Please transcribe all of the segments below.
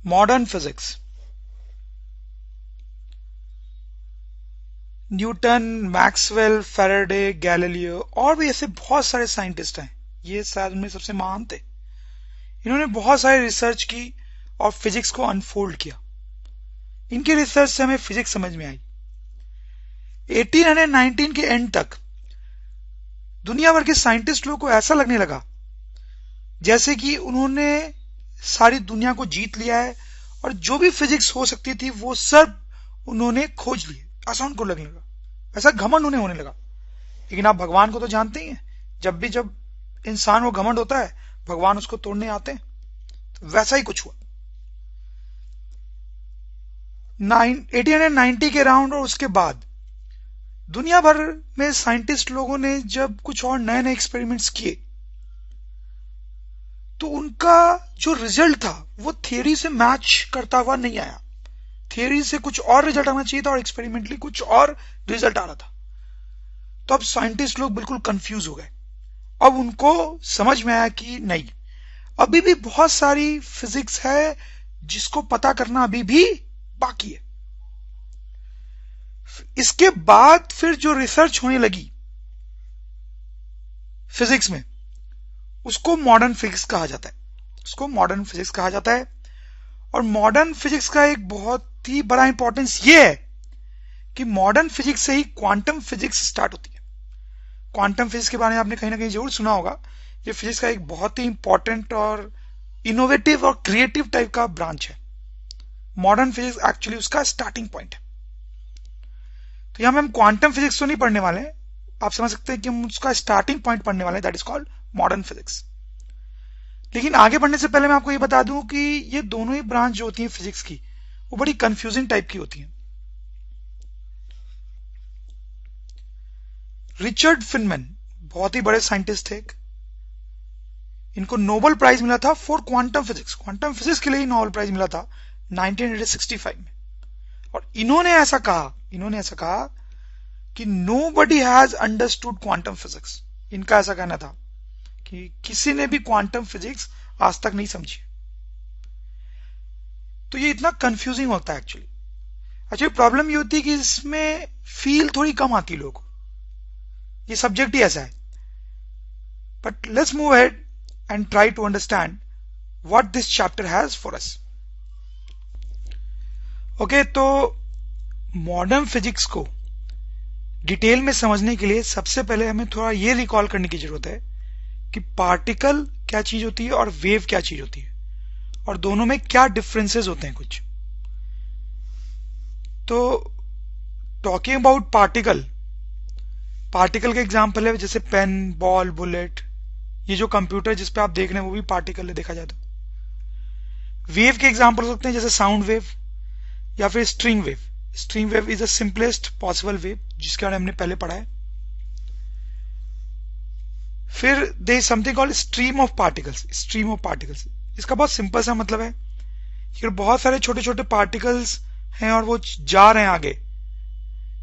Modern physics. Newton, Maxwell, Faraday, Galileo और भी ऐसे बहुत सारे साइंटिस्ट हैं। ये शायद उनमें सबसे महान थे। इन्होंने बहुत सारे रिसर्च की और फिजिक्स को अनफोल्ड किया। इनके रिसर्च से हमें फिजिक्स समझ में आई। 1819 के एंड तक दुनिया भर के साइंटिस्ट लोगों को ऐसा लगने लगा जैसे कि उन्होंने सारी दुनिया को जीत लिया है और जो भी फिजिक्स हो सकती थी वो सब उन्होंने खोज लिए। ऐसा उनको लगने लगा, ऐसा घमंड उन्हें होने लगा। लेकिन आप भगवान को तो जानते ही हैं, जब इंसान को घमंड होता है भगवान उसको तोड़ने आते हैं। तो वैसा ही कुछ हुआ 1890 के राउंड। और उसके बाद दुनिया भर में साइंटिस्ट लोगों ने जब कुछ और नए नए एक्सपेरिमेंट्स किए तो उनका जो रिजल्ट था वो थियरी से मैच करता हुआ नहीं आया। थियरी से कुछ और रिजल्ट आना चाहिए था और एक्सपेरिमेंटली कुछ और रिजल्ट आ रहा था। तो अब साइंटिस्ट लोग बिल्कुल कंफ्यूज हो गए। अब उनको समझ में आया कि नहीं, अभी भी बहुत सारी फिजिक्स है जिसको पता करना अभी भी बाकी है। इसके बाद फिर जो रिसर्च होने लगी फिजिक्स में उसको मॉडर्न फिजिक्स कहा जाता है। उसको मॉडर्न फिजिक्स कहा जाता है। और मॉडर्न फिजिक्स का एक बहुत ही बड़ा इंपॉर्टेंस ये है कि मॉडर्न फिजिक्स से ही क्वांटम फिजिक्स स्टार्ट होती है। क्वांटम फिजिक्स के बारे में आपने कहीं ना कहीं जरूर सुना होगा। ये फिजिक्स का एक बहुत ही इंपॉर्टेंट और इनोवेटिव और क्रिएटिव टाइप का ब्रांच है। मॉडर्न फिजिक्स एक्चुअली उसका स्टार्टिंग पॉइंट है। तो यहां में हम क्वांटम फिजिक्स तो नहीं पढ़ने वाले हैं, आप समझ सकते हैं कि हम उसका स्टार्टिंग पॉइंट पढ़ने वाले हैं, that is called modern physics. लेकिन आगे बढ़ने से पहले मैं आपको ये बता दूं कि ये दोनों ही ब्रांच जो होती है फिजिक्स की वो बड़ी कंफ्यूजिंग टाइप की होती है। रिचर्ड फिनमैन बहुत ही बड़े साइंटिस्ट थे। इनको नोबेल प्राइज मिला था for quantum physics. Quantum physics के लिए ही नोबेल प्राइज मिला था 1965 में। और इन्होंने ऐसा कहा कि nobody has understood quantum physics. इनका ऐसा कहना था कि किसी ने भी क्वांटम फिजिक्स आज तक नहीं समझी। तो ये इतना कंफ्यूजिंग होता है एक्चुअली प्रॉब्लम ये होती है कि इसमें फील थोड़ी कम आती है लोगों को। ये सब्जेक्ट ही ऐसा है। But let's move ahead and try to understand what this chapter has for us. Okay, तो मॉडर्न फिजिक्स को डिटेल में समझने के लिए सबसे पहले हमें थोड़ा ये रिकॉल करने की जरूरत है कि पार्टिकल क्या चीज होती है और वेव क्या चीज होती है और दोनों में क्या डिफरेंसेस होते हैं कुछ। तो टॉकिंग अबाउट पार्टिकल के एग्जांपल है जैसे पेन, बॉल, बुलेट। ये जो कंप्यूटर जिस पे आप देख रहे हैं वो भी पार्टिकल है देखा जाए तो। वेव के एग्जांपल हो सकते हैं जैसे साउंड वेव या फिर string wave. String wave is the simplest possible wave जिसके बारे में हमने पहले पढ़ा है। फिर they something called stream of particles. इसका बहुत सिंपल सा मतलब है कि बहुत सारे छोटे छोटे पार्टिकल्स हैं और वो जा रहे हैं आगे,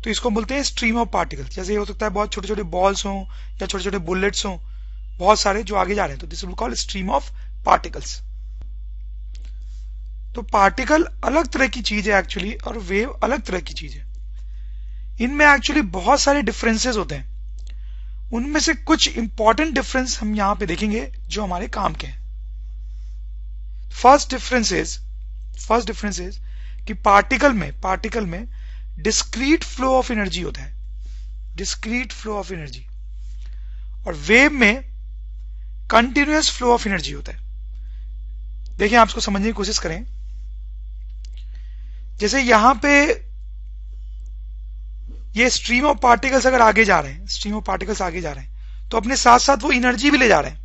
तो इसको बोलते हैं स्ट्रीम ऑफ पार्टिकल्स। जैसे ये हो सकता है बहुत छोटे छोटे बॉल्स हों या छोटे छोटे बुलेट्स हों, बहुत सारे जो आगे जा रहे हैं, तो this will called stream of particles. तो पार्टिकल अलग तरह की चीज है एक्चुअली और वेव अलग तरह की चीज है। इनमें एक्चुअली बहुत सारे डिफरेंसेस होते हैं। उनमें से कुछ इंपॉर्टेंट डिफरेंस हम यहां पे देखेंगे जो हमारे काम के हैं। फर्स्ट डिफरेंस इज कि पार्टिकल में डिस्क्रीट फ्लो ऑफ एनर्जी होता है, डिस्क्रीट फ्लो ऑफ एनर्जी, और वेव में कंटिन्यूअस फ्लो ऑफ एनर्जी होता है। देखिए आप इसको समझने की कोशिश करें। जैसे यहां पे ये स्ट्रीम ऑफ पार्टिकल्स अगर आगे जा रहे हैं तो अपने साथ साथ वो एनर्जी भी ले जा रहे हैं।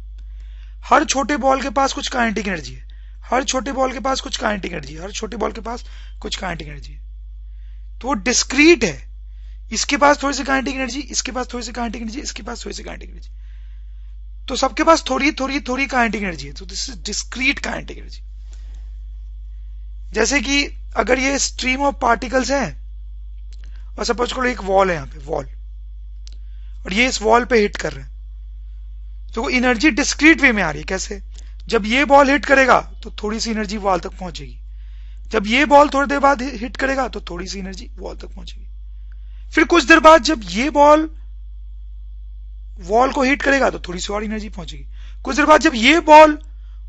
हर छोटे बॉल के पास कुछ काइनेटिक एनर्जी है, हर छोटे बॉल के पास कुछ काइनेटिक एनर्जी है, हर छोटे बॉल के पास कुछ काइनेटिक एनर्जी है। तो वो डिस्क्रीट है। इसके पास थोड़ी सी काइनेटिक एनर्जी, इसके पास थोड़ी सी काइनेटिक एनर्जी, इसके पास थोड़ी सी काइनेटिक एनर्जी, तो सबके पास थोड़ी थोड़ी थोड़ी काइनेटिक एनर्जी है। तो this is discrete kinetic energy. जैसे कि अगर ये स्ट्रीम ऑफ पार्टिकल्स है और सपोज करो एक वॉल है, यहाँ पे वॉल, और ये इस वॉल पे हिट कर रहे हैं, तो वो एनर्जी डिस्क्रीट वे में आ रही है। कैसे? जब ये बॉल हिट करेगा तो थोड़ी सी एनर्जी वॉल तक पहुंचेगी, जब ये बॉल थोड़ी देर बाद हिट करेगा तो थोड़ी सी एनर्जी वॉल तक पहुंचेगी। फिर कुछ देर बाद जब ये बॉल वॉल को हिट करेगा तो थोड़ी सी और एनर्जी पहुंचेगी। कुछ देर बाद जब ये बॉल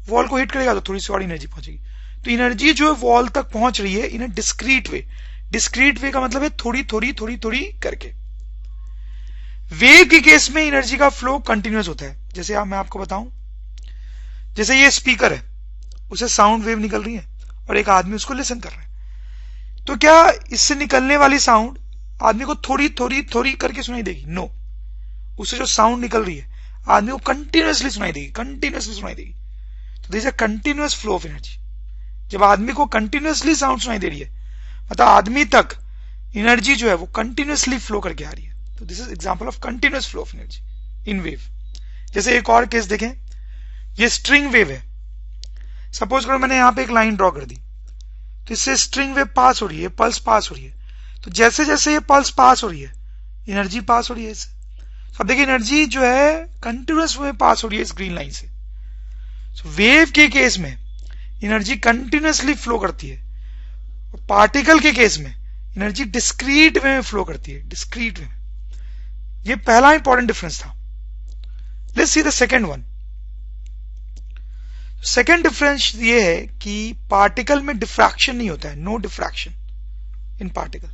वॉल को हिट करेगा तो थोड़ी सी और एनर्जी पहुंचेगी। तो एनर्जी जो है वॉल तक पहुंच रही है इन अ डिस्क्रीट वे। डिस्क्रीट वे का मतलब है थोड़ी थोड़ी थोड़ी थोड़ी करके। वेव के केस में एनर्जी का फ्लो कंटिन्यूअस होता है। जैसे मैं आपको बताऊं, जैसे ये स्पीकर है, उसे साउंड वेव निकल रही है और एक आदमी उसको लिसन कर रहा है, तो क्या इससे निकलने वाली साउंड आदमी को थोड़ी थोड़ी थोड़ी करके सुनाई देगी? नो, उससे जो साउंड निकल रही है आदमी को कंटिन्यूअसली सुनाई देगी, कंटिन्यूअसली सुनाई देगी। तो this is a continuous flow of energy. जब आदमी को कंटिन्यूअसली साउंड सुनाई दे रही है मतलब आदमी तक एनर्जी जो है वो कंटिन्यूअसली फ्लो करके आ रही है। तो this is example of continuous flow of energy in wave. जैसे एक और केस देखें, ये स्ट्रिंग वेव है। सपोज करो मैंने यहां पे एक लाइन ड्रॉ कर दी, तो इससे स्ट्रिंग वेव पास हो रही है, पल्स पास हो रही है। तो जैसे जैसे ये पल्स पास हो रही है एनर्जी पास हो रही है इससे। अब देखिए एनर्जी जो है कंटिन्यूअस वे में पास हो रही है इस ग्रीन लाइन से। वेव के केस में एनर्जी कंटिन्यूअसली फ्लो करती है, और पार्टिकल के केस में एनर्जी डिस्क्रीट वे में फ्लो करती है, डिस्क्रीट वे में। ये पहला इंपॉर्टेंट डिफरेंस था। Let's see the second one. Second difference ये है कि पार्टिकल में डिफ्रैक्शन नहीं होता है, नो डिफ्रैक्शन इन पार्टिकल।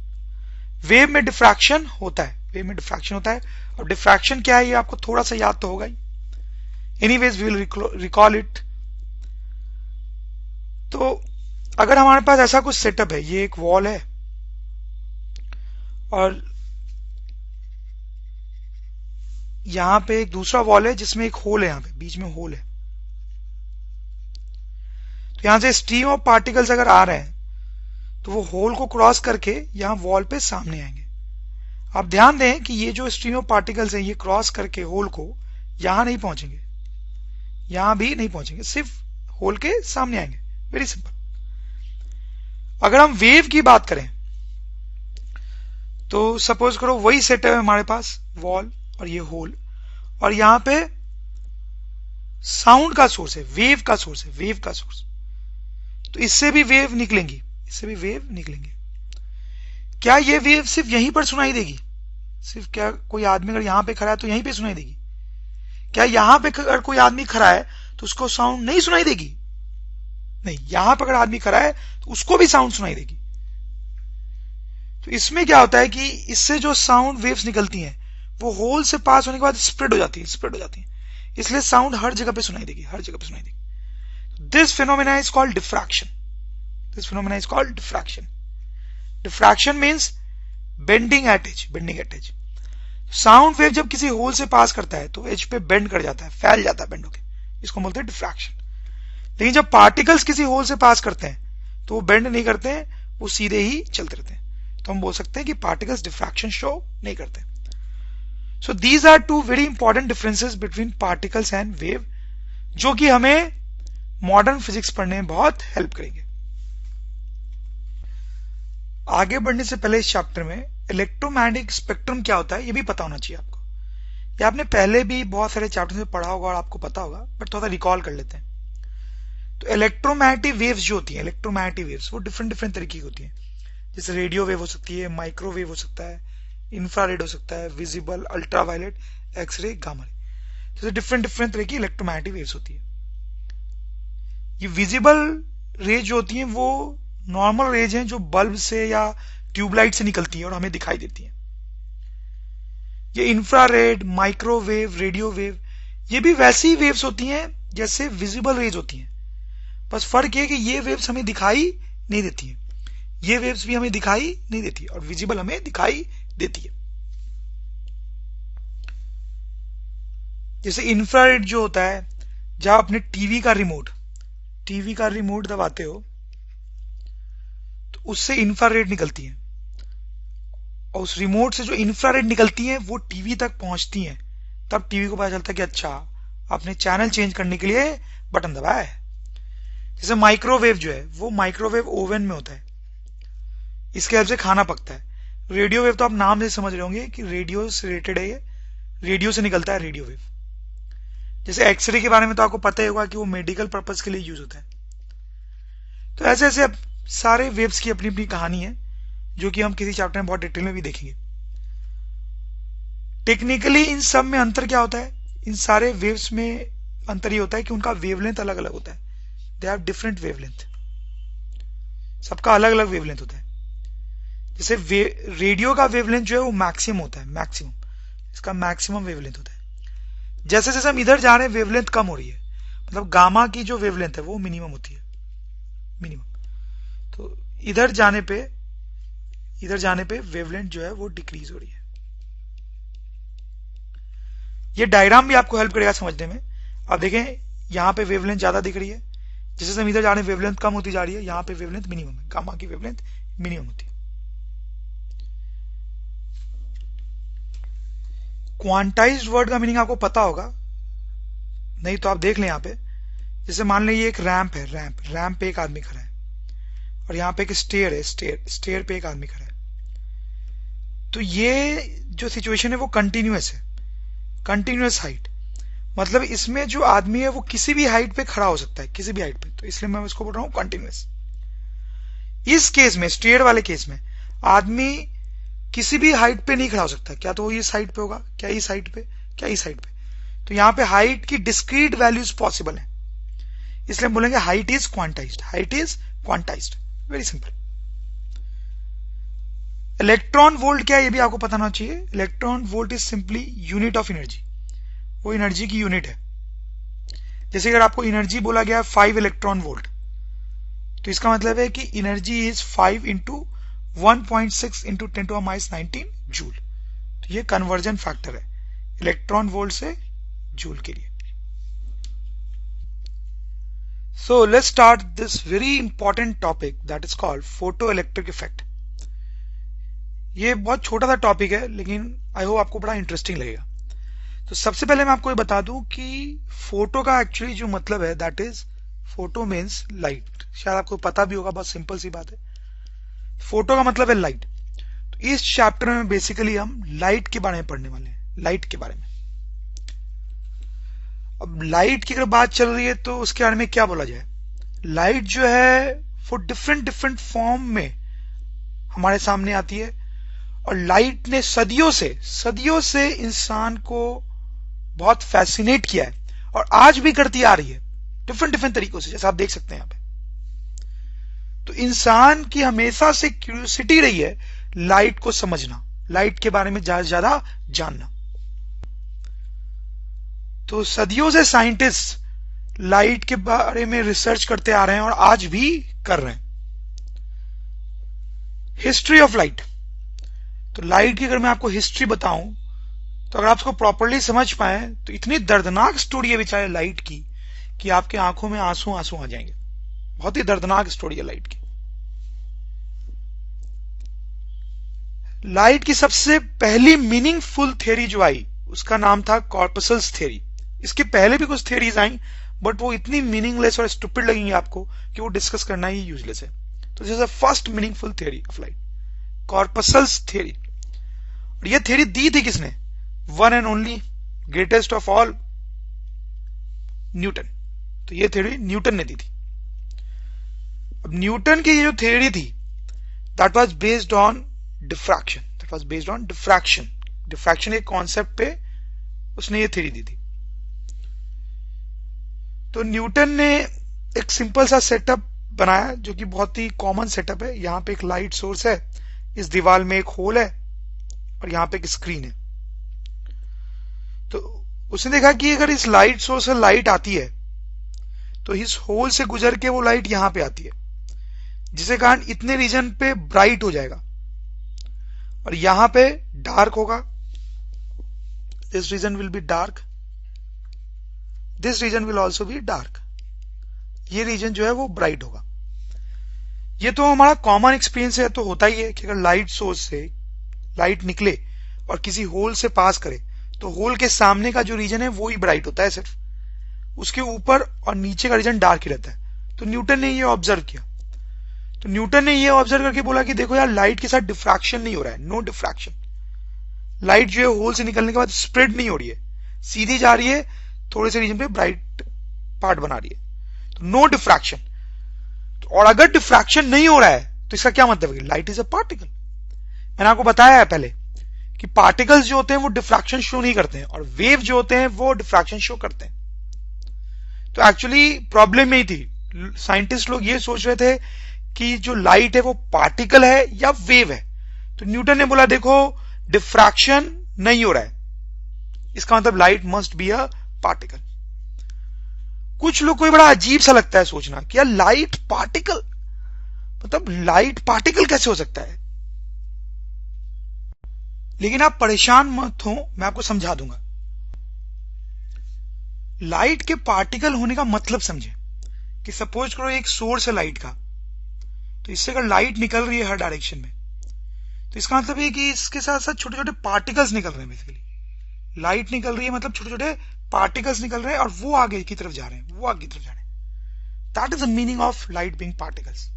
वेव में डिफ्रैक्शन होता है, वेव में डिफ्रैक्शन होता है। और डिफ्रैक्शन क्या है ये आपको थोड़ा सा याद तो होगा ही। Anyways we will recall it. तो अगर हमारे पास ऐसा कुछ सेटअप है, ये एक वॉल है और यहां पे एक दूसरा वॉल है जिसमें एक होल है, यहां पे बीच में होल है। तो यहां से स्ट्रीम ऑफ पार्टिकल्स अगर आ रहे हैं तो वो होल को क्रॉस करके यहां वॉल पे सामने आएंगे। आप ध्यान दें कि ये जो स्ट्रीम ऑफ पार्टिकल्स है ये क्रॉस करके होल को यहां नहीं पहुंचेंगे, यहां भी नहीं पहुंचेंगे, सिर्फ होल के सामने आएंगे। Very simple. अगर हम वेव की बात करें तो सपोज करो वही सेटअप है हमारे पास, वॉल और ये होल, और यहां पे साउंड का सोर्स है, वेव का सोर्स है, वेव का सोर्स। तो इससे भी वेव निकलेंगी, इससे भी वेव निकलेंगे। क्या ये वेव सिर्फ यहीं पर सुनाई देगी? सिर्फ क्या कोई आदमी अगर यहां पे खड़ा है तो यहीं पे सुनाई देगी? क्या यहां पे अगर कोई आदमी खड़ा है तो उसको साउंड नहीं सुनाई देगी? नहीं, यहां पर अगर आदमी खड़ा है तो उसको भी साउंड सुनाई देगी। तो इसमें क्या होता है कि इससे जो साउंड वेव्स निकलती हैं वो होल से पास होने के बाद स्प्रेड हो जाती है, स्प्रेड हो जाती है। इसलिए साउंड हर जगह पे सुनाई देगी, हर जगह पे सुनाई देगी। This phenomena is called diffraction. This phenomena is called diffraction. Diffraction means bending at edge, bending at edge. Sound wave जब किसी होल से पास करता है तो एज पे बेंड कर जाता है, फैल जाता है बेंड होके, इसको बोलते हैं डिफ्रैक्शन। लेकिन जब पार्टिकल्स किसी होल से पास करते हैं तो वो बेंड नहीं करते हैं, वो सीधे ही चलते रहते हैं। तो हम बोल सकते हैं कि पार्टिकल्स डिफ्रैक्शन शो नहीं करते। So these are two very important differences between particles and wave, जो कि हमें मॉडर्न फिजिक्स पढ़ने में बहुत हेल्प करेंगे। आगे बढ़ने से पहले इस चैप्टर में इलेक्ट्रोमैग्नेटिक स्पेक्ट्रम क्या होता है ये भी पता होना चाहिए आपको। ये आपने पहले भी बहुत सारे चैप्टर में पढ़ा होगा और आपको पता होगा, बट थोड़ा रिकॉल कर लेते हैं। तो इलेक्ट्रोमैग्नेटिक वेव्स जो होती हैं, इलेक्ट्रोमैग्नेटिक वेव्स वो डिफरेंट डिफरेंट तरीके की होती हैं। जैसे रेडियो वेव हो सकती है, माइक्रोवेव हो सकता है, इंफ्रारेड हो सकता है, visible, ultraviolet, x ray, gamma ray. जैसे डिफरेंट डिफरेंट तरह की इलेक्ट्रोमैग्नेटिक वेव्स होती है। ये विजिबल रेज जो होती हैं वो नॉर्मल रेज हैं जो बल्ब से या ट्यूबलाइट से निकलती है और हमें दिखाई देती है। ये इंफ्रारेड, माइक्रोवेव, रेडियो वेव, ये भी वैसी वेव्स होती हैं जैसे विजिबल रेज होती हैं। बस फर्क ये कि ये वेव्स हमें दिखाई नहीं देती हैं, ये वेव्स भी हमें दिखाई नहीं देती और विजिबल हमें दिखाई देती है। जैसे इंफ्रारेड जो होता है, जब अपने टीवी का रिमोट दबाते हो तो उससे इंफ्रारेड निकलती है, और उस रिमोट से जो इंफ्रारेड निकलती है वो टीवी तक पहुंचती है। तब टीवी को पता चलता है कि अच्छा आपने चैनल चेंज करने के लिए बटन दबाया है। जैसे माइक्रोवेव जो है वो माइक्रोवेव ओवन में होता है, इसके हेल्प से खाना पकता है। रेडियो वेव तो आप नाम से समझ रहे होंगे कि रेडियो से रिलेटेड है, ये रेडियो से निकलता है रेडियो वेव। जैसे एक्सरे के बारे में तो आपको पता ही होगा कि वो मेडिकल पर्पज के लिए यूज होता है। तो ऐसे ऐसे सारे वेव्स की अपनी अपनी कहानी है, जो कि हम किसी चैप्टर में बहुत डिटेल में भी देखेंगे। टेक्निकली इन सब में अंतर क्या होता है? इन सारे वेव्स में अंतर ये होता है कि उनका वेवलेंथ अलग अलग होता है। दे हैव डिफरेंट वेवलेंथ, सबका अलग अलग वेवलेंथ होता है। जैसे रेडियो का वेवलेंथ जो है वो मैक्सिमम होता है, मैक्सिमम, इसका मैक्सिमम वेवलेंथ होता है। जैसे जैसे हम इधर जा रहे हैं वेवलेंथ कम हो रही है, मतलब गामा की जो वेवलेंथ है वो मिनिमम होती है, मिनिमम। तो इधर जाने पे वेवलेंथ जो है वो डिक्रीज हो रही है। ये डायग्राम भी आपको हेल्प करेगा समझने में। अब देखें यहां पे वेवलेंथ ज्यादा दिख रही है, जैसे हम इधर जा रहे हैं वेवलेंथ कम होती जा रही है, यहां पे वेवलेंथ मिनिमम है, गामा की वेवलेंथ मिनिमम होती है। क्वांटाइज्ड वर्ड का मीनिंग आपको पता होगा, नहीं तो आप देख लें यहां पे। जैसे मान लीजिए एक रैंप है, रैंप पे एक आदमी खड़ा है, और यहां पे एक स्टेयर है, स्टेयर पे एक आदमी खड़ा है। तो ये जो सिचुएशन है वो कंटिन्यूअस है, कंटिन्यूअस हाइट, मतलब इसमें जो आदमी है वो किसी भी हाइट पे खड़ा हो सकता है, किसी भी हाइट पे, तो इसलिए मैं इसको बोल रहा हूं कंटिन्यूअस। इस केस में, स्टेयर वाले केस में, आदमी किसी भी हाइट पे नहीं खड़ा हो सकता, क्या तो वो इस हाइट पे होगा, क्या इस हाइट पे, क्या इस हाइट पे। तो यहां पे हाइट की डिस्क्रीट वैल्यूज पॉसिबल है, इसलिए हम बोलेंगे height is quantized, height is quantized, very simple. Electron volt क्या है ये भी आपको पता होना चाहिए। Electron volt is simply unit of energy, वो एनर्जी की यूनिट है। जैसे अगर आपको एनर्जी बोला गया 5 इलेक्ट्रॉन वोल्ट, तो इसका मतलब है कि energy is 5 into 1.6 into 10⁻19 joule. तो ये कन्वर्जन फैक्टर है इलेक्ट्रॉन वोल्ट से जूल के लिए। So let's start this very important topic that is called photo electric effect. ये बहुत छोटा सा टॉपिक है, लेकिन आई होप आपको बड़ा इंटरेस्टिंग लगेगा। तो सबसे पहले मैं आपको ये बता दूं कि फोटो का एक्चुअली जो मतलब है that is, photo means light. शायद आपको पता भी होगा, बहुत सिंपल सी बात है। फोटो का मतलब है लाइट। तो इस चैप्टर में बेसिकली हम लाइट के बारे में पढ़ने वाले हैं, लाइट के बारे में। अब लाइट की अगर बात चल रही है तो उसके बारे में क्या बोला जाए। लाइट जो है वो डिफरेंट डिफरेंट फॉर्म में हमारे सामने आती है, और लाइट ने सदियों से इंसान को बहुत फैसिनेट किया है, और आज भी करती आ रही है डिफरेंट डिफरेंट तरीकों से, जैसा आप देख सकते हैं यहां पे। तो इंसान की हमेशा से क्यूरियोसिटी रही है लाइट को समझना, लाइट के बारे में ज्यादा से ज्यादा जानना। तो सदियों से साइंटिस्ट लाइट के बारे में रिसर्च करते आ रहे हैं और आज भी कर रहे हैं। History of light. तो लाइट की अगर मैं आपको हिस्ट्री बताऊं, तो अगर आप इसको प्रॉपरली समझ पाए तो इतनी दर्दनाक स्टोरी है बेचारे लाइट की कि आपके आंखों में आंसू आंसू आ जाएंगे। बहुत ही दर्दनाक स्टोरी है लाइट की। लाइट की सबसे पहली मीनिंगफुल थ्योरी जो आई उसका नाम था कॉर्पसल्स थ्योरी। इसके पहले भी कुछ थ्योरीज आई, बट वो इतनी मीनिंगलेस और स्टूपिड लगेंगी आपको कि वो डिस्कस करना ही यूजलेस है। तो this is the first meaningful theory of light, corpuscles theory. और ये थ्योरी दी थी किसने? One and only greatest of all, Newton. तो ये थ्योरी न्यूटन ने दी थी। अब न्यूटन की ये जो थ्योरी थी that was based on diffraction, diffraction के कॉन्सेप्ट पे उसने ये थ्योरी दी थी। तो न्यूटन ने एक सिंपल सा सेटअप बनाया जो कि बहुत ही कॉमन सेटअप है। यहां पे एक लाइट सोर्स है, इस दीवार में एक होल है, और यहां पे एक स्क्रीन है। तो उसने देखा कि अगर इस लाइट सोर्स से लाइट आती है तो इस होल से गुजर के वो लाइट यहां पे आती है, जिसके कारण इतने रीजन पे ब्राइट हो जाएगा और यहां पे डार्क होगा। This region will be dark, this region will also be dark. ये रीजन जो है वो ब्राइट होगा। ये तो हमारा कॉमन एक्सपीरियंस है, तो होता ही है कि अगर लाइट सोर्स से लाइट निकले और किसी होल से पास करे तो होल के सामने का जो रीजन है वो ही ब्राइट होता है, सिर्फ उसके ऊपर और नीचे का रीजन डार्क ही रहता है। तो न्यूटन ने ये ऑब्जर्व किया। तो न्यूटन ने ये ऑब्जर्व करके बोला कि देखो यार, लाइट के साथ डिफ्रैक्शन नहीं हो रहा है, नो डिफ्रैक्शन। लाइट जो है होल से निकलने के बाद स्प्रेड नहीं हो रही है, सीधी जा रही है, थोड़े से रीजन पे ब्राइट पार्ट बना रही है, तो नो डिफ्रैक्शन। और अगर डिफ्रैक्शन नहीं हो रहा है तो इसका क्या मतलब है? Light is a particle. मैंने आपको बताया है पहले कि पार्टिकल्स जो होते हैं वो डिफ्रैक्शन शो नहीं करते हैं और वेव जो होते हैं वो डिफ्रैक्शन शो करते हैं। तो एक्चुअली प्रॉब्लम यही थी, साइंटिस्ट लोग ये सोच रहे थे कि जो लाइट है वो पार्टिकल है या वेव है। तो न्यूटन ने बोला देखो डिफ्रैक्शन नहीं हो रहा है, इसका मतलब light must be a particle. कुछ लोग को ये बड़ा अजीब सा लगता है सोचना कि यार लाइट पार्टिकल, मतलब लाइट पार्टिकल कैसे हो सकता है? लेकिन आप परेशान मत हो, मैं आपको समझा दूंगा। लाइट के पार्टिकल होने का मतलब समझे कि सपोज करो एक सोर्स है लाइट का, तो इससे अगर लाइट निकल रही है हर डायरेक्शन में तो इसका मतलब है कि इसके साथ साथ छोटे छोटे पार्टिकल्स निकल रहे हैं। बेसिकली लाइट निकल रही है मतलब छोटे छोटे पार्टिकल्स निकल रहे हैं और वो आगे की तरफ जा रहे हैं, वो आगे की तरफ जा रहे हैं। That is the meaning of light being particles.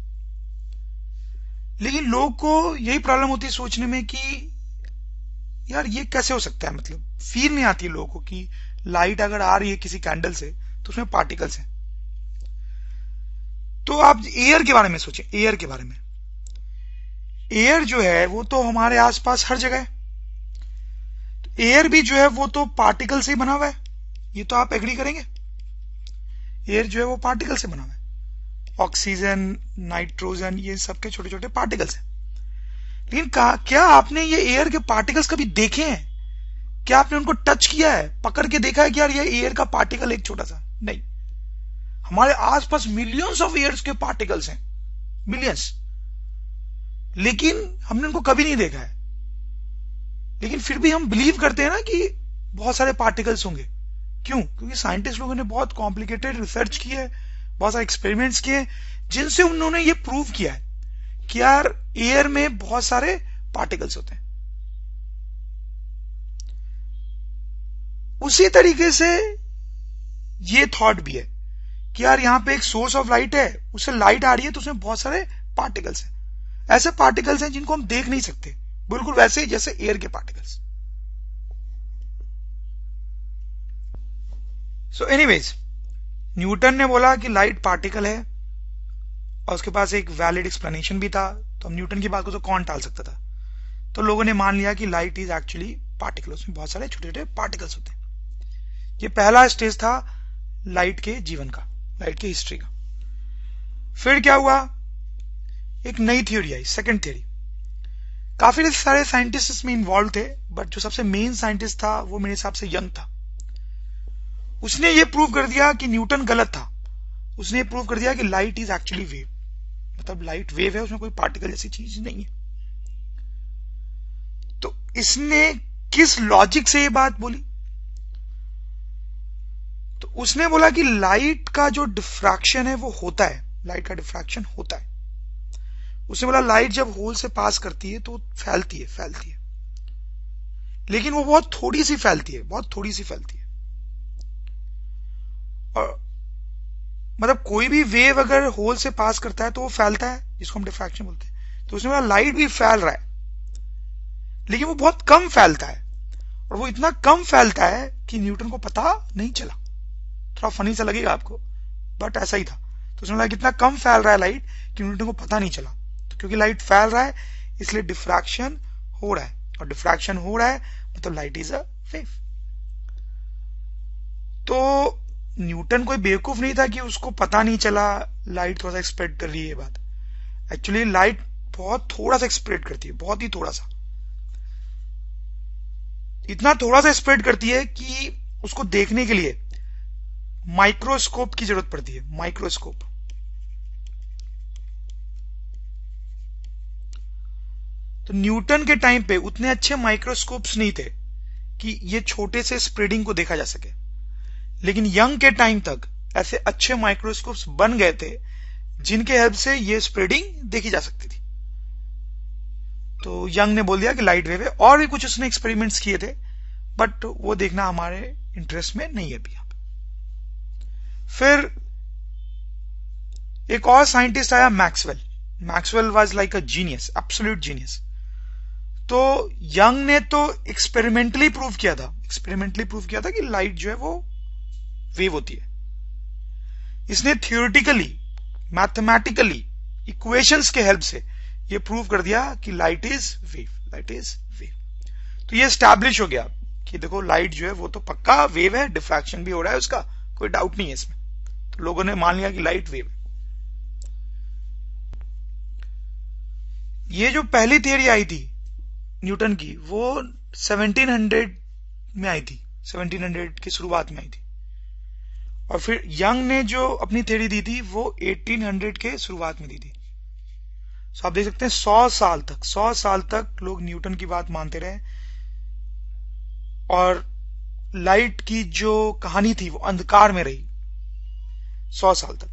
लेकिन लोग को यही प्रॉब्लम होती है सोचने में कि यार ये कैसे हो सकता है, मतलब फील नहीं आती है लोगों को कि लाइट अगर आ रही है किसी कैंडल से तो उसमें पार्टिकल्स हैं। तो आप एयर के बारे में सोचें, एयर के बारे में। एयर जो है वो तो हमारे आसपास हर जगह है, तो एयर भी जो है वो तो पार्टिकल से ही बना हुआ है, ये तो आप एग्री करेंगे। एयर जो है वो पार्टिकल से बना हुआ है, ऑक्सीजन, नाइट्रोजन, ये सबके छोटे छोटे पार्टिकल्स हैं। लेकिन क्या आपने ये एयर के पार्टिकल्स कभी देखे हैं? क्या आपने उनको टच किया है, पकड़ के देखा है कि यार ये एयर का पार्टिकल एक छोटा सा? नहीं, हमारे आसपास मिलियंस ऑफ एयर्स के पार्टिकल्स हैं, मिलियंस, लेकिन हमने उनको कभी नहीं देखा है। लेकिन फिर भी हम बिलीव करते हैं ना कि बहुत सारे पार्टिकल्स होंगे। क्यों? क्योंकि साइंटिस्ट लोगों ने बहुत कॉम्प्लिकेटेड रिसर्च की है, बहुत सारे एक्सपेरिमेंट्स किए जिनसे उन्होंने ये प्रूव किया है कि यार एयर में बहुत सारे पार्टिकल्स होते हैं। उसी तरीके से ये थॉट भी है कि यार यहां पे एक सोर्स ऑफ लाइट है, उससे लाइट आ रही है तो उसमें बहुत सारे पार्टिकल्स हैं। ऐसे पार्टिकल्स हैं जिनको हम देख नहीं सकते, बिल्कुल वैसे ही जैसे एयर के पार्टिकल्स। सो एनीवेज, न्यूटन ने बोला कि लाइट पार्टिकल है और उसके पास एक वैलिड एक्सप्लेनेशन भी था, तो हम न्यूटन की बात को तो कौन टाल सकता था। तो लोगों ने मान लिया कि लाइट इज एक्चुअली पार्टिकल, उसमें बहुत सारे छोटे छोटे पार्टिकल्स होते हैं। ये पहला स्टेज था लाइट के जीवन का, लाइट की हिस्ट्री का। फिर क्या हुआ, एक नई थ्योरी आई, सेकंड थ्योरी। काफी सारे साइंटिस्ट इसमें इन्वॉल्व थे, बट जो सबसे मेन साइंटिस्ट था वो मेरे हिसाब से यंग था। उसने ये प्रूव कर दिया कि न्यूटन गलत था। उसने ये प्रूव कर दिया कि लाइट इज एक्चुअली वेव, मतलब लाइट वेव है, उसमें कोई पार्टिकल जैसी चीज नहीं है। तो इसने किस लॉजिक से ये बात बोली? तो उसने बोला कि लाइट का जो डिफ्रैक्शन है वो होता है, लाइट का डिफ्रैक्शन होता है। उसने बोला लाइट जब होल से पास करती है तो फैलती है, लेकिन वो बहुत थोड़ी सी फैलती है, बहुत थोड़ी सी फैलती है। और मतलब कोई भी वेव अगर होल से पास करता है तो वो फैलता है, जिसको हम डिफ्रैक्शन बोलते हैं। तो उसने बोला लाइट भी फैल रहा है, लेकिन वो बहुत कम फैलता है, और वो इतना कम फैलता है कि न्यूटन को पता नहीं चला। थोड़ा फनी सा लगेगा आपको, बट ऐसा ही था। तो उसने बोला कितना कम फैल रहा है लाइट कि न्यूटन को पता नहीं चला। तो क्योंकि लाइट फैल रहा है इसलिए डिफ्रैक्शन हो रहा है, और डिफ्रैक्शन हो रहा है मतलब लाइट इज अ वेव। तो न्यूटन कोई बेवकूफ नहीं था कि उसको पता नहीं चला लाइट थोड़ा सा स्प्रेड कर रही है। बात एक्चुअली लाइट बहुत थोड़ा सा स्प्रेड करती है, बहुत ही थोड़ा सा, इतना थोड़ा सा स्प्रेड करती है कि उसको देखने के लिए माइक्रोस्कोप की जरूरत पड़ती है, माइक्रोस्कोप। तो न्यूटन के टाइम पे उतने अच्छे माइक्रोस्कोप्स नहीं थे कि ये छोटे से स्प्रेडिंग को देखा जा सके, लेकिन यंग के टाइम तक ऐसे अच्छे माइक्रोस्कोप्स बन गए थे जिनके हेल्प से ये स्प्रेडिंग देखी जा सकती थी। तो यंग ने बोल दिया कि लाइट वेव है, और भी कुछ उसने एक्सपेरिमेंट्स किए थे, बट वो देखना हमारे इंटरेस्ट में नहीं है अभी। फिर एक और साइंटिस्ट आया, Maxwell. Maxwell was like a genius, absolute genius. तो यंग ने तो एक्सपेरिमेंटली प्रूव किया था कि लाइट जो है वो वेव होती है। इसने थियोरेटिकली मैथमेटिकली इक्वेशंस के हेल्प से ये प्रूव कर दिया कि light is wave, light is wave. तो ये एस्टैब्लिश हो गया कि देखो लाइट जो है वो तो पक्का वेव है, डिफ्रैक्शन भी हो रहा है उसका, कोई डाउट नहीं है इसमें। तो लोगों ने मान लिया कि लाइट वेव है। ये जो पहली थियरी आई थी न्यूटन की वो 1700 में आई थी, 1700 की शुरुआत में आई थी। और फिर यंग ने जो अपनी थ्योरी दी थी वो 1800 के शुरुआत में दी थी। सो आप देख सकते हैं 100 साल तक लोग न्यूटन की बात मानते रहे और लाइट की जो कहानी थी वो अंधकार में रही 100 साल तक।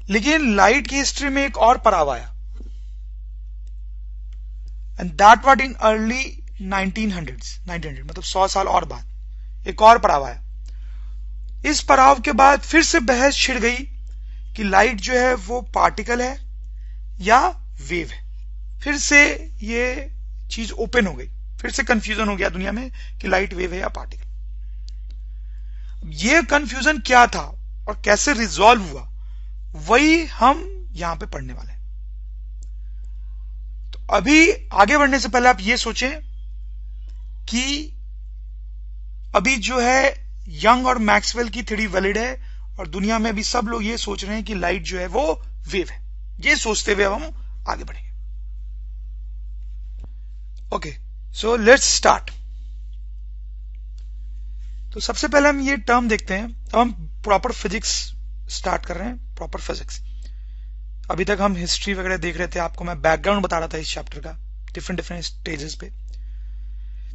लेकिन लाइट की हिस्ट्री में एक और पड़ाव आया, and that was in early 1900 मतलब 100 साल और बाद एक और पड़ाव आया। इस पड़ाव के बाद फिर से बहस छिड़ गई कि लाइट जो है वो पार्टिकल है या वेव है। फिर से ये चीज ओपन हो गई, फिर से कंफ्यूजन हो गया दुनिया में कि लाइट वेव है या पार्टिकल। ये कंफ्यूजन क्या था और कैसे रिजॉल्व हुआ, वही हम यहां पे पढ़ने वाले हैं। तो अभी आगे बढ़ने से पहले आप ये सोचें कि अभी जो है यंग और मैक्सवेल की थ्योरी वैलिड है और दुनिया में अभी सब लोग ये सोच रहे हैं कि लाइट जो है वो वेव है। ये सोचते हुए हम आगे बढ़ेंगे। Okay, so let's start. तो सबसे पहले हम ये टर्म देखते हैं। अब हम प्रॉपर फिजिक्स स्टार्ट कर रहे हैं, प्रॉपर फिजिक्स। अभी तक हम हिस्ट्री वगैरह देख रहे थे, आपको मैं बैकग्राउंड बता रहा था इस चैप्टर का, डिफरेंट डिफरेंट स्टेजेस पे।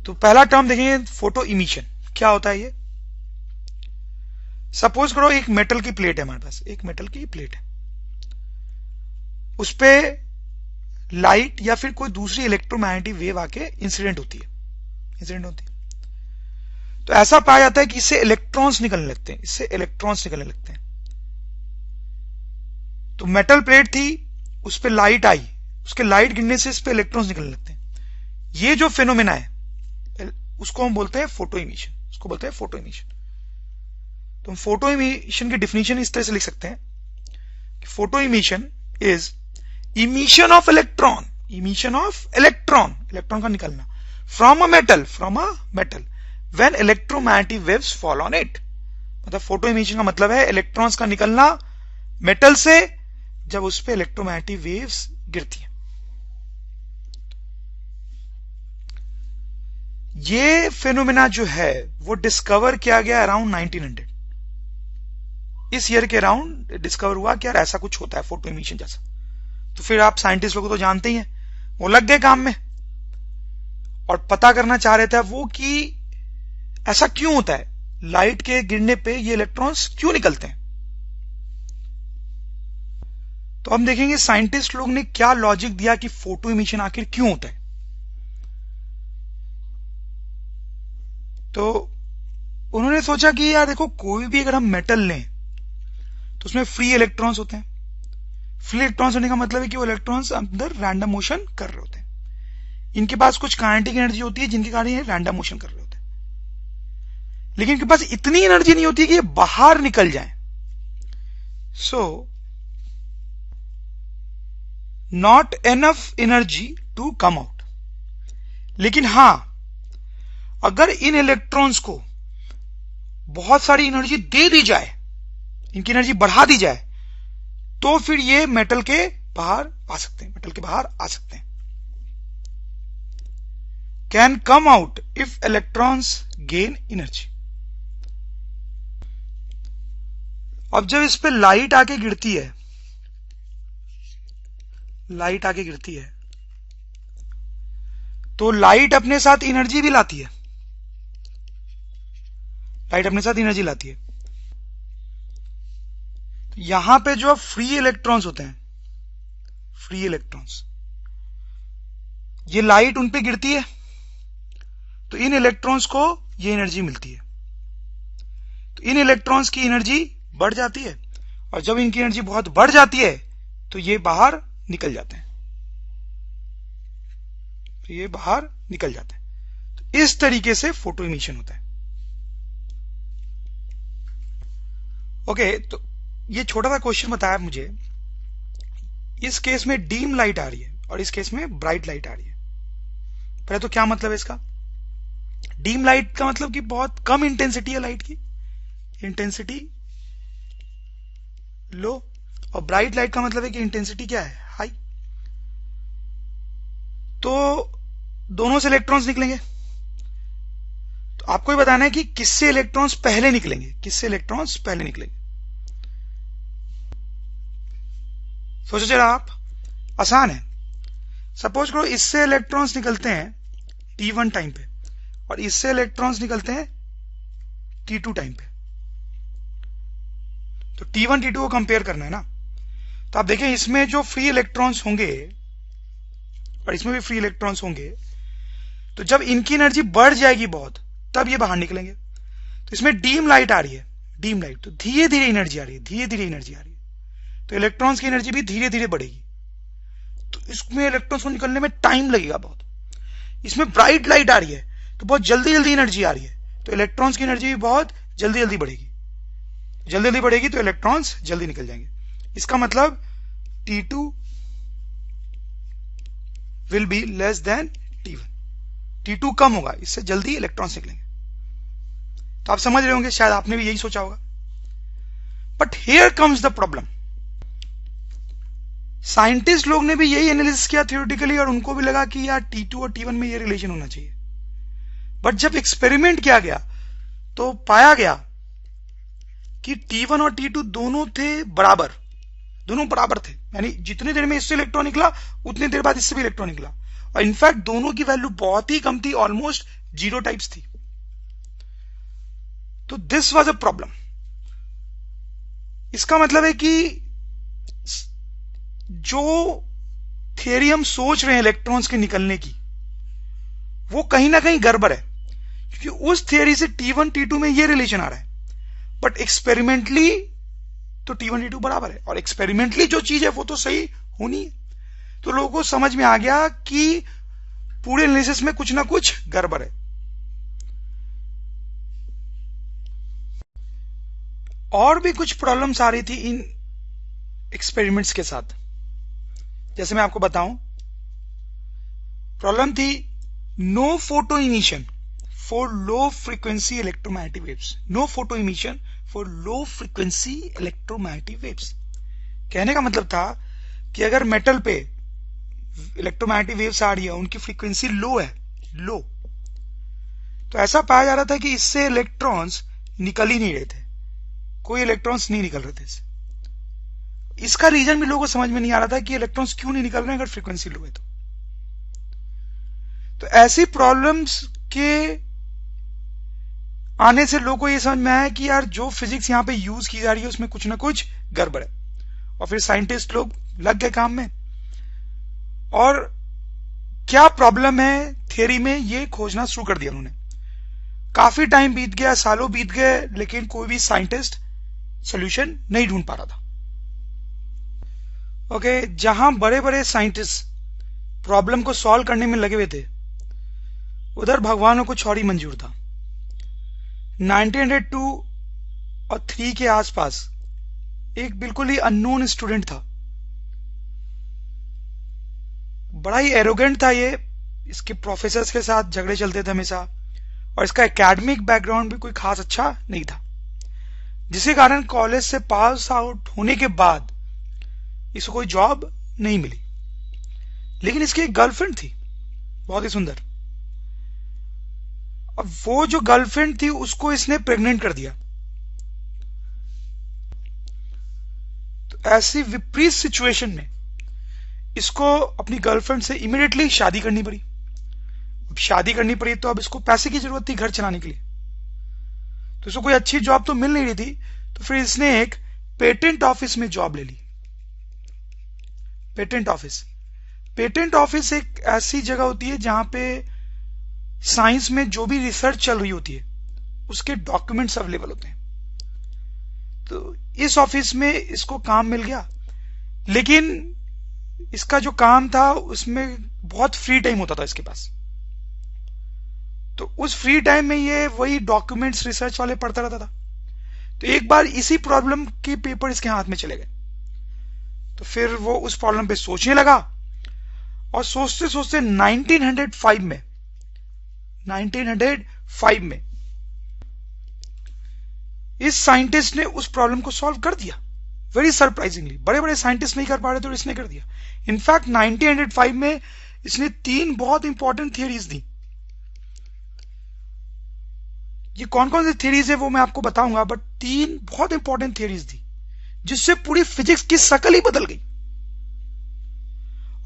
तो पहला टर्म देखेंगे फोटो इमिशन। क्या होता है ये? सपोज करो एक मेटल की प्लेट है हमारे पास, एक मेटल की प्लेट है, उस पे लाइट या फिर कोई दूसरी इलेक्ट्रोमैग्नेटिक वेव आके इंसिडेंट होती है। तो ऐसा पाया जाता है कि इससे इलेक्ट्रॉन्स निकलने लगते हैं, तो मेटल प्लेट थी, उस पे लाइट आई, उसके लाइट गिरने से इस पे इलेक्ट्रॉन्स निकलने लगते हैं। ये जो फिनोमेना है उसको हम बोलते हैं फोटो इमिशन। तो हम फोटो इमिशन की डिफिनेशन इस तरह से लिख सकते हैं कि photo emission is emission of electron का निकलना from a metal when electromagnetic waves fall on it. मतलब फोटो इमिशन का मतलब है इलेक्ट्रॉन्स का निकलना मेटल से जब उस पे इलेक्ट्रोमैग्नेटिक वेव्स गिरती हैं। ये फेनोमेना जो है वो डिस्कवर किया गया अराउंड 1900। इस ईयर के अराउंड डिस्कवर हुआ कि यार ऐसा कुछ होता है फोटो इमिशन जैसा। तो फिर आप साइंटिस्ट लोग तो जानते ही हैं, वो लग गए काम में और पता करना चाह रहे थे वो कि ऐसा क्यों होता है, लाइट के गिरने पे ये इलेक्ट्रॉन्स क्यों निकलते हैं। तो हम देखेंगे साइंटिस्ट लोग ने क्या लॉजिक दिया कि फोटो इमिशन आखिर क्यों होता है। तो उन्होंने सोचा कि यार देखो, कोई भी अगर हम मेटल लें तो उसमें फ्री इलेक्ट्रॉन्स होते हैं। फ्री इलेक्ट्रॉन्स होने का मतलब है कि वो इलेक्ट्रॉन्स अंदर रैंडम मोशन कर रहे होते हैं। इनके पास कुछ काइनेटिक एनर्जी होती है जिनके कारण ये रैंडम मोशन कर रहे होते हैं, लेकिन इनके पास इतनी एनर्जी नहीं होती कि ये बाहर निकल जाए। So not enough energy to come out. लेकिन हां, अगर इन इलेक्ट्रॉन्स को बहुत सारी एनर्जी दे दी जाए, इनकी एनर्जी बढ़ा दी जाए, तो फिर ये मेटल के बाहर आ सकते हैं, can come out if electrons gain energy. अब जब इस पे लाइट आके गिरती है तो लाइट अपने साथ एनर्जी भी लाती है। यहां पे जो फ्री इलेक्ट्रॉन्स होते हैं, ये लाइट उन पे गिरती है तो इन इलेक्ट्रॉन्स को ये एनर्जी मिलती है। तो इन इलेक्ट्रॉन्स की एनर्जी बढ़ जाती है और जब इनकी एनर्जी बहुत बढ़ जाती है तो ये बाहर निकल जाते हैं। तो इस तरीके से फोटो इमिशन होता है। ओके, तो ये छोटा सा क्वेश्चन बताया मुझे, इस केस में डीम लाइट आ रही है और इस केस में ब्राइट लाइट आ रही है। पहले तो क्या मतलब है इसका? डीम लाइट का मतलब कि बहुत कम इंटेंसिटी है लाइट की, इंटेंसिटी लो, और ब्राइट लाइट का मतलब है कि इंटेंसिटी क्या है, हाई। तो दोनों से इलेक्ट्रॉन्स निकलेंगे, तो आपको ही बताना है कि किससे इलेक्ट्रॉन्स पहले निकलेंगे, किससे इलेक्ट्रॉन्स पहले निकलेंगे। सोचो जरा आप, आसान है। सपोज करो इससे इलेक्ट्रॉन्स निकलते हैं T1 टाइम पे और इससे इलेक्ट्रॉन्स निकलते हैं T2 टाइम पे। तो T1 T2 को कंपेयर करना है ना, तो आप देखें इसमें जो फ्री इलेक्ट्रॉन्स होंगे और इसमें भी फ्री इलेक्ट्रॉन्स होंगे, तो जब इनकी एनर्जी बढ़ जाएगी बहुत तब ये बाहर निकलेंगे। तो इसमें डीम लाइट आ रही है, डीम लाइट, तो धीरे धीरे एनर्जी आ रही है, धीरे धीरे एनर्जी आ रही है, तो इलेक्ट्रॉन्स की एनर्जी भी धीरे धीरे बढ़ेगी, तो इसमें इलेक्ट्रॉन्स को निकलने में टाइम लगेगा बहुत। इसमें ब्राइट लाइट आ रही है तो बहुत जल्दी जल्दी एनर्जी आ रही है, तो इलेक्ट्रॉन्स की एनर्जी भी बहुत जल्दी जल्दी बढ़ेगी, जल्दी जल्दी बढ़ेगी तो इलेक्ट्रॉन्स जल्दी निकल जाएंगे। इसका मतलब T2 will be less than T1, T2 कम होगा, इससे जल्दी इलेक्ट्रॉन्स निकलेंगे। तो आप समझ रहे होंगे, शायद आपने भी यही सोचा होगा। But here comes the problem. Scientist लोग ने भी यही एनालिसिस किया थ्योरेटिकली और उनको भी लगा कि यार T2 और T1 में ये रिलेशन होना चाहिए। बट जब एक्सपेरिमेंट किया गया तो पाया गया कि T1 और T2 दोनों थे बराबर, दोनों बराबर थे, यानी जितनी देर में इससे इलेक्ट्रॉन निकला उतनी देर बाद इससे भी इलेक्ट्रॉन निकला, और इनफैक्ट दोनों की वैल्यू बहुत ही कम थी, ऑलमोस्ट जीरो टाइप्स थी। तो दिस वाज अ प्रॉब्लम। इसका मतलब है कि जो थियरी हम सोच रहे हैं इलेक्ट्रॉन्स के निकलने की, वो कहीं ना कहीं गड़बड़ है, क्योंकि उस थियरी से T1 T2 में ये रिलेशन आ रहा है, बट एक्सपेरिमेंटली तो T1 T2 बराबर है, और एक्सपेरिमेंटली जो चीज है वो तो सही होनी है। तो लोगों को समझ में आ गया कि पूरे एनालिसिस में कुछ ना कुछ गड़बड़ है। और भी कुछ प्रॉब्लम्स आ रही थी इन एक्सपेरिमेंट्स के साथ, जैसे मैं आपको बताऊं, प्रॉब्लम थी no photo emission for low frequency electromagnetic waves, no photo emission for low frequency electromagnetic waves. कहने का मतलब था कि अगर मेटल पे इलेक्ट्रोमैग्नेटिक वेव्स आ रही है, उनकी फ्रीक्वेंसी लो है, लो, तो ऐसा पाया जा रहा था कि इससे इलेक्ट्रॉन्स निकल ही नहीं रहे थे, कोई इलेक्ट्रॉन्स नहीं निकल रहे थे इससे। इसका रीजन भी लोगों को समझ में नहीं आ रहा था कि इलेक्ट्रॉन्स क्यों नहीं निकल रहे हैं अगर फ्रीक्वेंसी लो है तो ऐसी प्रॉब्लम्स के आने से लोगों को यह समझ में आया कि यार जो फिजिक्स यहां पे यूज की जा रही है उसमें कुछ ना कुछ गड़बड़ है, और फिर साइंटिस्ट लोग लग गए काम में और क्या प्रॉब्लम है थियरी में ये खोजना शुरू कर दिया उन्होंने। काफी टाइम बीत गया, सालों बीत गए, लेकिन कोई भी साइंटिस्ट सॉल्यूशन नहीं ढूंढ पा रहा था। ओके, जहां बड़े बड़े साइंटिस्ट प्रॉब्लम को सॉल्व करने में लगे हुए थे, उधर भगवान को कुछ और ही मंजूर था। 1902 और 3 के आसपास एक बिल्कुल ही अननोन स्टूडेंट था, बड़ा ही एरोगेंट था ये, इसके प्रोफेसर्स के साथ झगड़े चलते थे हमेशा, और इसका एकेडमिक बैकग्राउंड भी कोई खास अच्छा नहीं था, जिसके कारण कॉलेज से पास आउट होने के बाद इसको कोई जॉब नहीं मिली। लेकिन इसकी एक गर्लफ्रेंड थी, बहुत ही सुंदर, और वो जो गर्लफ्रेंड थी उसको इसने प्रेग्नेंट कर दिया। तो ऐसी विपरीत सिचुएशन में इसको अपनी गर्लफ्रेंड से इमीडिएटली शादी करनी पड़ी। अब शादी करनी पड़ी तो अब इसको पैसे की जरूरत थी घर चलाने के लिए, तो इसको कोई अच्छी जॉब तो मिल नहीं रही थी, तो फिर इसने एक पेटेंट ऑफिस में जॉब ले ली। पेटेंट ऑफिस, पेटेंट ऑफिस एक ऐसी जगह होती है जहां पे साइंस में जो भी रिसर्च चल रही होती है उसके डॉक्यूमेंट्स अवेलेबल होते हैं। तो इस ऑफिस में इसको काम मिल गया, लेकिन इसका जो काम था उसमें बहुत फ्री टाइम होता था इसके पास, तो उस फ्री टाइम में ये वही डॉक्यूमेंट्स रिसर्च वाले पढ़ता रहता था। तो एक बार इसी प्रॉब्लम के पेपर इसके हाथ में चले गए, तो फिर वो उस प्रॉब्लम पे सोचने लगा, और सोचते सोचते 1905 में इस साइंटिस्ट ने उस प्रॉब्लम को सॉल्व कर दिया। वेरी सरप्राइजिंगली, बड़े बड़े साइंटिस्ट नहीं कर पा रहे थे और इसने कर दिया। इनफैक्ट 1905 में इसने 3 बहुत इंपॉर्टेंट थियरीज दी। ये कौन कौन सी थियरीज है वो मैं आपको बताऊंगा, बट 3 बहुत इंपॉर्टेंट थियरीज दी जिससे पूरी फिजिक्स की शक्ल ही बदल गई।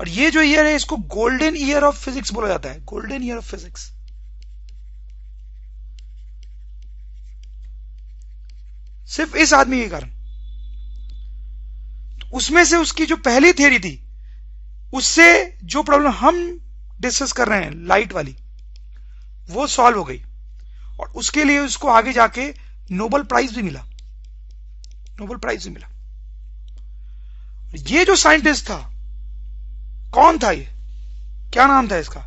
और ये जो ईयर है इसको गोल्डन ईयर ऑफ फिजिक्स बोला जाता है, गोल्डन ईयर ऑफ फिजिक्स। सिर्फ इस आदमी के कारण। तो उसमें से उसकी जो पहली थियरी थी, उससे जो प्रॉब्लम हम डिस्कस कर रहे हैं लाइट वाली, वो सॉल्व हो गई, और उसके लिए उसको आगे जाके नोबेल प्राइज भी मिला, नोबेल प्राइज भी मिला। ये जो साइंटिस्ट था, कौन था ये, क्या नाम था इसका?